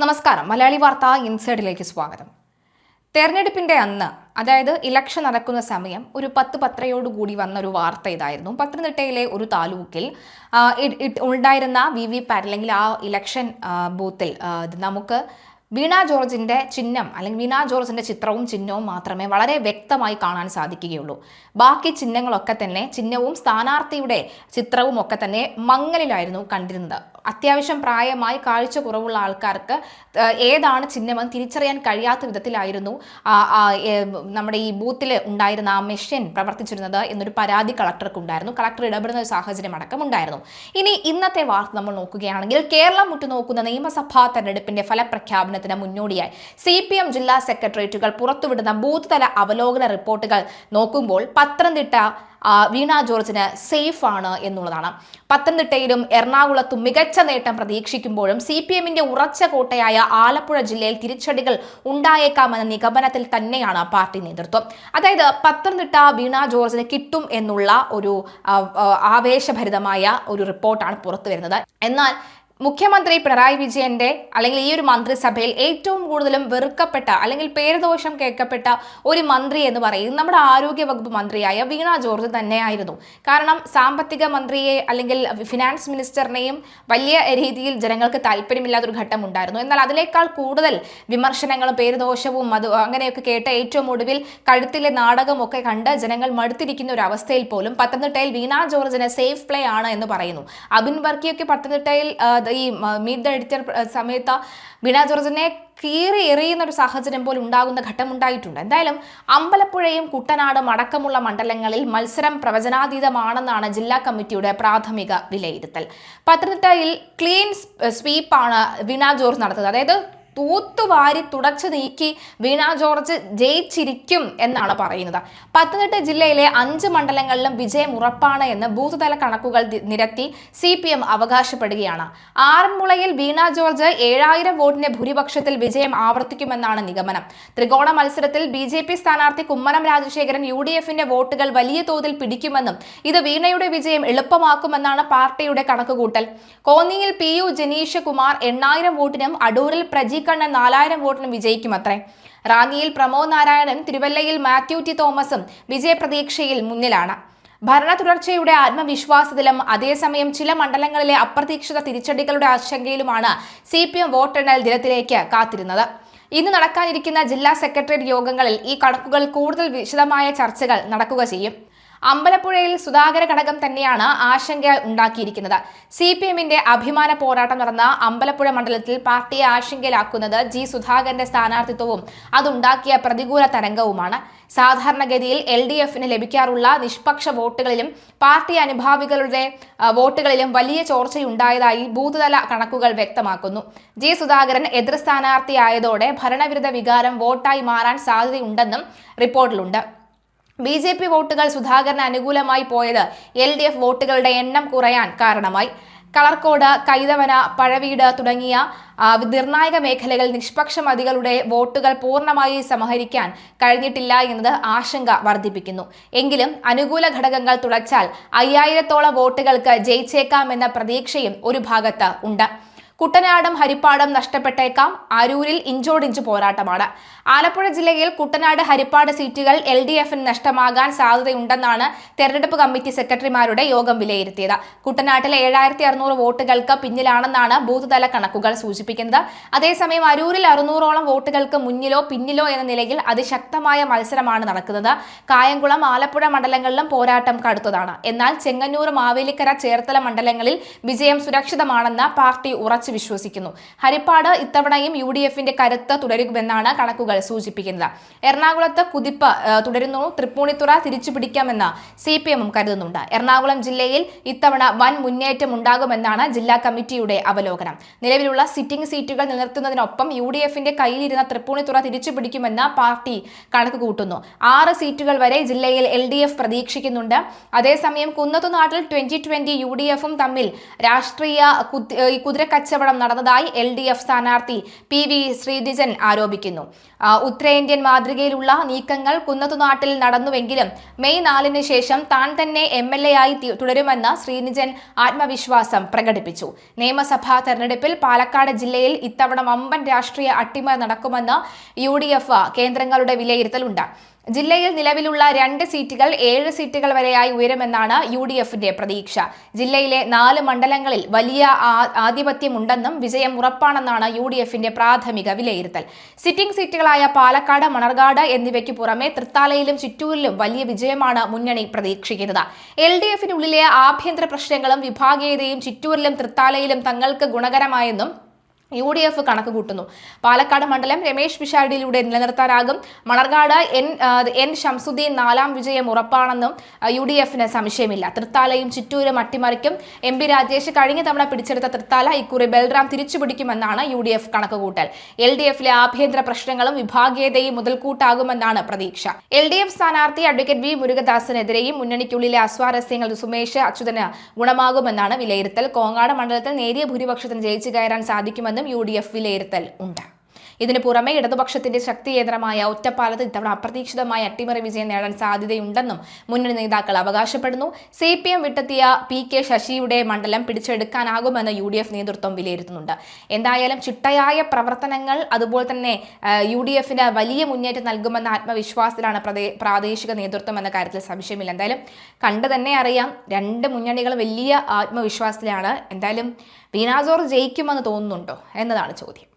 നമസ്കാരം. മലയാളി വാർത്ത ഇൻസൈഡിലേക്ക് സ്വാഗതം. തെരഞ്ഞെടുപ്പിന്റെ അന്ന്, അതായത് ഇലക്ഷൻ നടക്കുന്ന സമയം, ഒരു 10:10 വന്ന ഒരു വാർത്ത ഇതായിരുന്നു. പത്തനംതിട്ടയിലെ ഒരു താലൂക്കിൽ ഉണ്ടായിരുന്ന VVPAT അല്ലെങ്കിൽ ആ ഇലക്ഷൻ ബൂത്തിൽ നമുക്ക് വീണ ജോർജിന്റെ ചിഹ്നം അല്ലെങ്കിൽ വീണ ജോർജിന്റെ ചിത്രവും ചിഹ്നവും മാത്രമേ വളരെ വ്യക്തമായി കാണാൻ സാധിക്കുകയുള്ളൂ. ബാക്കി ചിഹ്നങ്ങളൊക്കെ തന്നെ, ചിഹ്നവും സ്ഥാനാർത്ഥിയുടെ ചിത്രവും ഒക്കെ തന്നെ മങ്ങലിലായിരുന്നു കണ്ടിരുന്നത്. അത്യാവശ്യം പ്രായമായി കാഴ്ച കുറവുള്ള ആൾക്കാർക്ക് ഏതാണ് ചിഹ്നമെന്ന് തിരിച്ചറിയാൻ കഴിയാത്ത വിധത്തിലായിരുന്നു നമ്മുടെ ഈ ബൂത്തിൽ ഉണ്ടായിരുന്ന ആ മെഷീൻ പ്രവർത്തിച്ചിരുന്നത് എന്നൊരു പരാതി കളക്ടർക്കുണ്ടായിരുന്നു. കളക്ടർ ഇടപെടുന്ന ഒരു സാഹചര്യം അടക്കം ഉണ്ടായിരുന്നു. ഇനി ഇന്നത്തെ വാർത്ത നമ്മൾ നോക്കുകയാണെങ്കിൽ, കേരളം ഉറ്റുനോക്കുന്ന നിയമസഭാ തെരഞ്ഞെടുപ്പിന്റെ ഫലപ്രഖ്യാപനത്തിന് മുന്നോടിയായി CPM ജില്ലാ സെക്രട്ടേറിയറ്റുകൾ പുറത്തുവിടുന്ന ബൂത്ത് തല അവലോകന റിപ്പോർട്ടുകൾ നോക്കുമ്പോൾ പത്തനംതിട്ട വീണ ജോർജിന് സേഫ് ആണ് എന്നുള്ളതാണ്. പത്തനംതിട്ടയിലും എറണാകുളത്തും മികച്ച നേട്ടം പ്രതീക്ഷിക്കുമ്പോഴും CPMന്റെ ഉറച്ച കോട്ടയായ ആലപ്പുഴ ജില്ലയിൽ തിരിച്ചടികൾ ഉണ്ടായേക്കാമെന്ന നിഗമനത്തിൽ തന്നെയാണ് പാർട്ടി നേതൃത്വം. അതായത് പത്തനംതിട്ട വീണ ജോർജിന് കിട്ടും എന്നുള്ള ഒരു ആവേശഭരിതമായ ഒരു റിപ്പോർട്ടാണ് പുറത്തു വരുന്നത്. എന്നാൽ മുഖ്യമന്ത്രി പിണറായി വിജയന്റെ അല്ലെങ്കിൽ ഈ ഒരു മന്ത്രിസഭയിൽ ഏറ്റവും കൂടുതലും വെറുക്കപ്പെട്ട അല്ലെങ്കിൽ പേരുദോഷം കേൾക്കപ്പെട്ട ഒരു മന്ത്രി എന്ന് പറയുന്നത് നമ്മുടെ ആരോഗ്യ വകുപ്പ് മന്ത്രിയായ വീണ ജോർജ് തന്നെയായിരുന്നു. കാരണം സാമ്പത്തിക മന്ത്രിയെ അല്ലെങ്കിൽ ഫിനാൻസ് മിനിസ്റ്ററിനെയും വലിയ രീതിയിൽ ജനങ്ങൾക്ക് താല്പര്യമില്ലാത്തൊരു ഘട്ടം ഉണ്ടായിരുന്നു. എന്നാൽ അതിനേക്കാൾ കൂടുതൽ വിമർശനങ്ങളും പേരുദോഷവും അങ്ങനെയൊക്കെ കേട്ട് ഏറ്റവും ഒടുവിൽ കഴുത്തിലെ നാടകമൊക്കെ കണ്ട് ജനങ്ങൾ മടുത്തിരിക്കുന്ന ഒരു അവസ്ഥയിൽ പോലും പത്തനംതിട്ടയിൽ വീണ ജോർജിന് സേഫ് പ്ലേ ആണ് എന്ന് പറയുന്നു. അബിൻ വർക്കിയൊക്കെ പത്തനംതിട്ടയിൽ ഈ മീറ്റ് ദ എഡിറ്റർ സമയത്ത് വീണ ജോർജിനെ കീറി എറിയുന്ന ഒരു സാഹചര്യം പോലും ഉണ്ടാകുന്ന ഘട്ടം ഉണ്ടായിട്ടുണ്ട്. എന്തായാലും അമ്പലപ്പുഴയും കുട്ടനാടും അടക്കമുള്ള മണ്ഡലങ്ങളിൽ മത്സരം പ്രവചനാതീതമാണെന്നാണ് ജില്ലാ കമ്മിറ്റിയുടെ പ്രാഥമിക വിലയിരുത്തൽ. പത്തനംതിട്ടയിൽ ക്ലീൻ സ്വീപ്പാണ് വീണ ജോർജ് നടത്തുന്നത്. അതായത് തൂത്തുവാരി തുടച്ചു നീക്കി വീണ ജോർജ് ജയിച്ചിരിക്കും എന്നാണ് പറയുന്നത്. പത്തനംതിട്ട ജില്ലയിലെ 5 മണ്ഡലങ്ങളിലും വിജയം ഉറപ്പാണ് എന്ന് ബൂത്ത് തല കണക്കുകൾ നിരത്തി CPM അവകാശപ്പെടുകയാണ്. ആറന്മുളയിൽ വീണ ജോർജ് 7000 വോട്ടിന്റെ ഭൂരിപക്ഷത്തിൽ വിജയം ആവർത്തിക്കുമെന്നാണ് നിഗമനം. ത്രികോണ മത്സരത്തിൽ BJP സ്ഥാനാർത്ഥി കുമ്മനം രാജശേഖരൻ UDFന്റെ വോട്ടുകൾ വലിയ തോതിൽ പിടിക്കുമെന്നും ഇത് വീണയുടെ വിജയം എളുപ്പമാക്കുമെന്നാണ് പാർട്ടിയുടെ കണക്കുകൂട്ടൽ. കോന്നിയിൽ PU ജനീഷ് കുമാർ 8000 വോട്ടിനും അടൂരിൽ പ്രജി കണ്ണൻ 4000 വോട്ടിനും വിജയിക്കുമത്രേ. റാന്നിയിൽ പ്രമോദ് നാരായണൻ, തിരുവല്ലയിൽ മാത്യു ടി തോമസും വിജയപ്രതീക്ഷയിൽ മുന്നിലാണ്. ഭരണ തുടർച്ചയുടെ ആത്മവിശ്വാസത്തിലും അതേസമയം ചില മണ്ഡലങ്ങളിലെ അപ്രതീക്ഷിത തിരിച്ചടികളുടെ ആശങ്കയിലുമാണ് CPM വോട്ടെണ്ണൽ ദിനത്തിലേക്ക് കാത്തിരുന്നത്. ഇന്ന് നടക്കാനിരിക്കുന്ന ജില്ലാ സെക്രട്ടേറിയറ്റ് യോഗങ്ങളിൽ ഈ കണക്കുകൾ കൂടുതൽ വിശദമായ ചർച്ചകൾ നടക്കുക ചെയ്യും. അമ്പലപ്പുഴയിൽ സുധാകര ഘടകം തന്നെയാണ് ആശങ്ക ഉണ്ടാക്കിയിരിക്കുന്നത്. CPMന്റെ അഭിമാന പോരാട്ടം നടന്ന അമ്പലപ്പുഴ മണ്ഡലത്തിൽ പാർട്ടിയെ ആശങ്കയിലാക്കുന്നത് G സുധാകരന്റെ സ്ഥാനാർത്ഥിത്വവും അതുണ്ടാക്കിയ പ്രതികൂല തരംഗവുമാണ്. സാധാരണഗതിയിൽ LDFന് ലഭിക്കാറുള്ള നിഷ്പക്ഷ വോട്ടുകളിലും പാർട്ടി അനുഭാവികളുടെ വോട്ടുകളിലും വലിയ ചോർച്ചയുണ്ടായതായി ബൂത്ത് തല കണക്കുകൾ വ്യക്തമാക്കുന്നു. G സുധാകരൻ എതിർ സ്ഥാനാർത്ഥിയായതോടെ ഭരണവിരുദ്ധ വികാരം വോട്ടായി മാറാൻ സാധ്യതയുണ്ടെന്നും റിപ്പോർട്ടിലുണ്ട്. BJP വോട്ടുകൾ സുധാകരന് അനുകൂലമായി പോയത് LDF വോട്ടുകളുടെ എണ്ണം കുറയാൻ കാരണമായി. കളർക്കോട്, കൈതവന, പഴവീട് തുടങ്ങിയ നിർണായക മേഖലകളിൽ നിഷ്പക്ഷമതികളുടെ വോട്ടുകൾ പൂർണ്ണമായി സമാഹരിക്കാൻ കഴിഞ്ഞിട്ടില്ല എന്നത് ആശങ്ക വർദ്ധിപ്പിക്കുന്നു. എങ്കിലും അനുകൂല ഘടകങ്ങൾ തുളച്ചാൽ 5000-ഓളം വോട്ടുകൾക്ക് ജയിച്ചേക്കാമെന്ന പ്രതീക്ഷയും ഒരു ഭാഗത്ത് ഉണ്ട്. കുട്ടനാടും ഹരിപ്പാടും നഷ്ടപ്പെട്ടേക്കാം. അരൂരിൽ ഇഞ്ചോടിഞ്ച് പോരാട്ടമാണ്. ആലപ്പുഴ ജില്ലയിൽ കുട്ടനാട്, ഹരിപ്പാട് സീറ്റുകൾ LDFന് നഷ്ടമാകാൻ സാധ്യതയുണ്ടെന്നാണ് തെരഞ്ഞെടുപ്പ് കമ്മിറ്റി സെക്രട്ടറിമാരുടെ യോഗം വിലയിരുത്തിയത്. കുട്ടനാട്ടിലെ 7600 വോട്ടുകൾക്ക് പിന്നിലാണെന്നാണ് ബൂത്ത് തല കണക്കുകൾ സൂചിപ്പിക്കുന്നത്. അതേസമയം അരൂരിൽ 600-ഓളം വോട്ടുകൾക്ക് മുന്നിലോ പിന്നിലോ എന്ന നിലയിൽ അതിശക്തമായ മത്സരമാണ് നടക്കുന്നത്. കായംകുളം, ആലപ്പുഴ മണ്ഡലങ്ങളിലും പോരാട്ടം കടുത്തതാണ്. എന്നാൽ ചെങ്ങന്നൂർ, മാവേലിക്കര, ചേർത്തല മണ്ഡലങ്ങളിൽ വിജയം സുരക്ഷിതമാണെന്ന് പാർട്ടി ഉറച്ചു വിശ്വസിക്കുന്നു. ഹരിപ്പാട് ഇത്തവണയും UDFന്റെ കരുത്ത് തുടരുമെന്നാണ് കണക്കുകൾ സൂചിപ്പിക്കുന്നത്. എറണാകുളത്ത് കുതിപ്പ് തുടരുന്നു. തൃപ്പൂണിത്തുറ തിരിച്ചുപിടിക്കാമെന്ന് CPM കരുതുന്നുണ്ട്. എറണാകുളം ജില്ലയിൽ ഇത്തവണ വൻ മുന്നേറ്റം ഉണ്ടാകുമെന്നാണ് ജില്ലാ കമ്മിറ്റിയുടെ അവലോകനം. നിലവിലുള്ള സിറ്റിംഗ് സീറ്റുകൾ നിലനിർത്തുന്നതിനൊപ്പം UDFന്റെ കയ്യിലിരുന്ന തൃപ്പൂണിത്തുറ തിരിച്ചുപിടിക്കുമെന്ന് പാർട്ടി കണക്ക് കൂട്ടുന്നു. 6 സീറ്റുകൾ വരെ ജില്ലയിൽ LDF പ്രതീക്ഷിക്കുന്നുണ്ട്. അതേസമയം കുന്നത്തുനാട്ടിൽ 2020 UDFും തമ്മിൽ രാഷ്ട്രീയ കുതിരക്കച്ച കച്ചവടം നടന്നതായി LDF സ്ഥാനാർത്ഥി PV ശ്രീനിജൻ ആരോപിക്കുന്നു. ഉത്തരേന്ത്യൻ മാതൃകയിലുള്ള നീക്കങ്ങൾ കുന്നത്തുനാട്ടിൽ നടന്നുവെങ്കിലും മെയ് 4-ന് ശേഷം താൻ തന്നെ MLA ആയി തുടരുമെന്ന് ശ്രീനിജൻ ആത്മവിശ്വാസം പ്രകടിപ്പിച്ചു. നിയമസഭാ തെരഞ്ഞെടുപ്പിൽ പാലക്കാട് ജില്ലയിൽ ഇത്തവണ വമ്പൻ രാഷ്ട്രീയ അട്ടിമറി നടക്കുമെന്ന് UDF കേന്ദ്രങ്ങളുടെ വിലയിരുത്തലുണ്ട്. ജില്ലയിൽ നിലവിലുള്ള 2 സീറ്റുകൾ 7 സീറ്റുകൾ വരെയായി ഉയരുമെന്നാണ് UDFന്റെ പ്രതീക്ഷ. ജില്ലയിലെ 4 മണ്ഡലങ്ങളിൽ വലിയ ആധിപത്യമുണ്ടെന്നും വിജയം ഉറപ്പാണെന്നാണ് UDFന്റെ പ്രാഥമിക വിലയിരുത്തൽ. സിറ്റിംഗ് സീറ്റുകളായ പാലക്കാട്, മണർകാട് എന്നിവയ്ക്ക് പുറമെ തൃത്താലയിലും ചിറ്റൂരിലും വലിയ വിജയമാണ് മുന്നണി പ്രതീക്ഷിക്കുന്നത്. LDFനുള്ളിലെ ആഭ്യന്തര പ്രശ്നങ്ങളും വിഭാഗീയതയും ചിറ്റൂരിലും തൃത്താലയിലും തങ്ങൾക്ക് ഗുണകരമായെന്നും UDF കണക്ക് കൂട്ടുന്നു. പാലക്കാട് മണ്ഡലം രമേശ് പിഷാരടിയിലൂടെ നിലനിർത്താനാകും. മണർകാട് N ഷംസുദ്ദീൻ 4ാം വിജയം ഉറപ്പാണെന്നും UDFന് സംശയമില്ല. തൃത്താലയും ചിറ്റൂരും അട്ടിമറിക്കും. MP രാജേഷ് കഴിഞ്ഞ തവണ പിടിച്ചെടുത്ത തൃത്താല ഇക്കുറി ബൽറാം തിരിച്ചുപിടിക്കുമെന്നാണ് UDF കണക്കുകൂട്ടൽ. LDFലെ ആഭ്യന്തര പ്രശ്നങ്ങളും വിഭാഗീയതയും മുതൽക്കൂട്ടാകുമെന്നാണ് പ്രതീക്ഷ. LDF സ്ഥാനാർത്ഥി അഡ്വക്കേറ്റ് V മുരുകദാസിനെതിരെയും മുന്നണിക്കുള്ളിലെ അസ്വാരസ്യങ്ങൾ സുമേഷ് അച്യുതന് ഗുണമാകുമെന്നാണ് വിലയിരുത്തൽ. കോങ്ങാട് മണ്ഡലത്തിൽ നേരിയ ഭൂരിപക്ഷത്തിന് ജയിച്ചു കയറാൻ സാധിക്കുമെന്നും UDF വിലയിരുത്തൽ ഉണ്ട്. ഇതിനു പുറമെ ഇടതുപക്ഷത്തിന്റെ ശക്തി കേന്ദ്രമായ ഒറ്റപ്പാലത്ത് ഇത്തവണ അപ്രതീക്ഷിതമായ അട്ടിമറി വിജയം നേടാൻ സാധ്യതയുണ്ടെന്നും മുന്നണി നേതാക്കൾ അവകാശപ്പെടുന്നു. CPM വിട്ടെത്തിയ PK ശശിയുടെ മണ്ഡലം പിടിച്ചെടുക്കാനാകുമെന്ന് UDF നേതൃത്വം വിലയിരുത്തുന്നുണ്ട്. എന്തായാലും ചിട്ടയായ പ്രവർത്തനങ്ങൾ അതുപോലെ തന്നെ UDFന് വലിയ മുന്നേറ്റം നൽകുമെന്ന ആത്മവിശ്വാസത്തിലാണ് പ്രാദേശിക നേതൃത്വം എന്ന കാര്യത്തിൽ സംശയമില്ല. എന്തായാലും കണ്ടു തന്നെ അറിയാം, 2 മുന്നണികളും വലിയ ആത്മവിശ്വാസത്തിലാണ്. എന്തായാലും വീണ ജോർജ് ജയിക്കുമെന്ന് തോന്നുന്നുണ്ടോ എന്നതാണ് ചോദ്യം.